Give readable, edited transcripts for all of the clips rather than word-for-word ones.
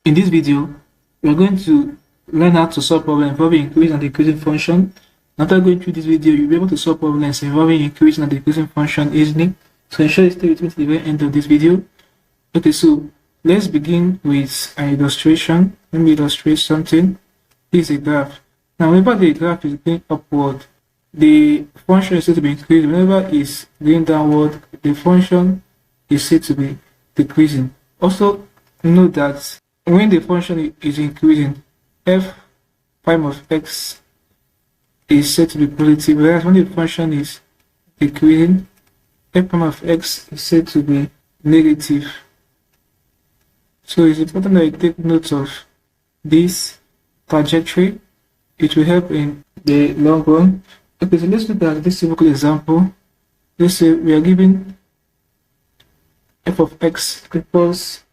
In this video, we are going to learn how to solve problems involving increasing and decreasing function. After going through this video, you'll be able to solve problems involving increasing and decreasing function easily. So ensure you stay with me to the very end of this video. Okay, so let's begin with an illustration. Let me illustrate something. This is a graph. Now, whenever the graph is going upward, the function is said to be increasing. Whenever it's going downward, the function is said to be decreasing. Also, note that when the function is increasing, f prime of x is said to be positive, whereas when the function is decreasing, f prime of x is said to be negative. So it's important that you take note of this trajectory. It will help in the long run. Okay, so let's look at this simple example. Let's say we are given f of x equals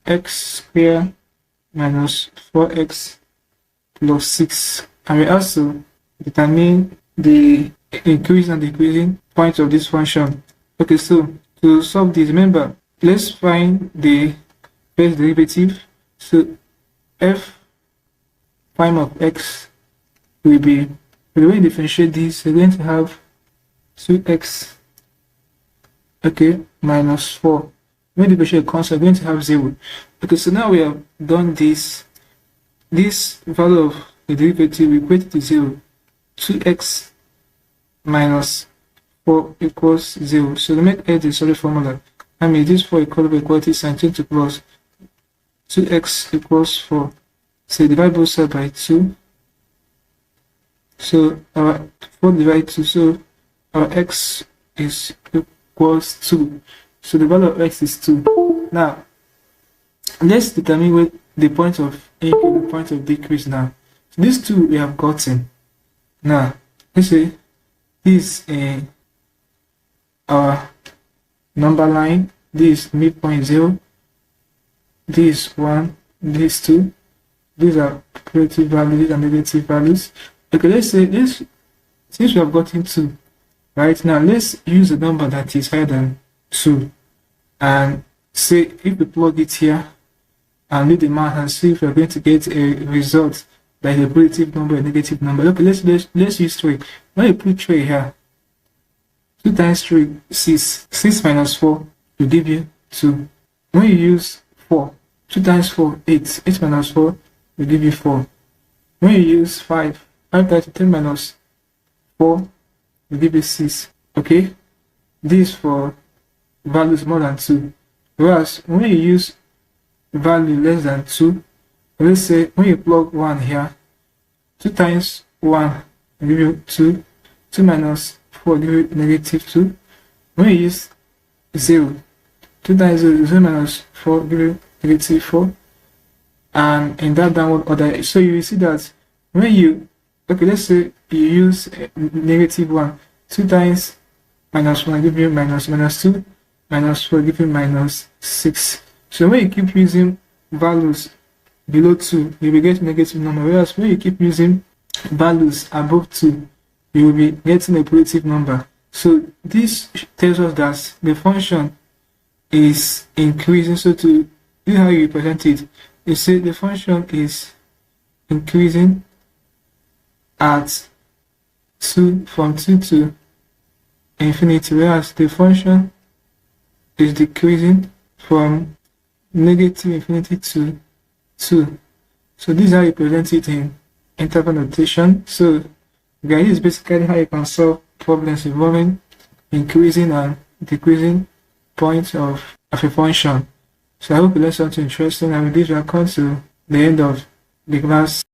x squared minus 4x plus 6, and we also determine the increasing and decreasing points of this function. Okay, so to solve this, remember, let's find the first derivative. So f prime of x will be, when we differentiate this, we're going to have 2x, okay, minus 4. When the differentiate constant, we're going to have 0. Okay, so now we have done this. This value of the derivative we equate to 0. 2x minus 4 equals 0. So to make a the solid formula, I mean this 4 equal to equality sign, change to plus 2x equals 4. So divide both sides by 2. So our 4 divided 2, so our x is equals 2. So the value of x is 2. Now, let's determine what the point of increase, the point of decrease now. So these two we have gotten. Now, let's say this is our number line. This is midpoint 0. This is 1. This is 2. These are positive values, these are negative values. Okay, let's say this, since we have gotten 2, right now, let's use a number that is higher than 2. And say if we plug it here and do the math and see if we're going to get a result that is a positive number or a negative number. Okay, let's use 3. When you put 3 here, 2 times 3 is 6. 6 minus 4 will give you 2. When you use 4, 2 times 4, 8. 8 minus 4 will give you 4. When you use 5, 5 times 10 minus 4 will give you 6. Okay, this for values more than 2. Whereas when you use value less than 2, let's say when you plug 1 here, 2 times 1 will give you 2. 2 minus 4 will give you negative 2. When you use 0, 2 times 0 is 0 minus 4 will give you negative 4. And in that downward order, so you will see that when you, okay, let's say you use negative 1, 2 times minus 1 give you minus 2, minus 4 give you minus 6. So when you keep using values below 2, you will get negative number, whereas when you keep using values above 2, you will be getting a positive number. So this tells us that the function is increasing. So to see how you represent it, you say the function is increasing at 2, from 2 to infinity, whereas the function is decreasing from negative infinity to 2. So this is how you present it in interval notation. So guys, this is basically how you can solve problems involving increasing and decreasing points of a function. So I hope you learned something interesting, and with this we have come to the end of the class.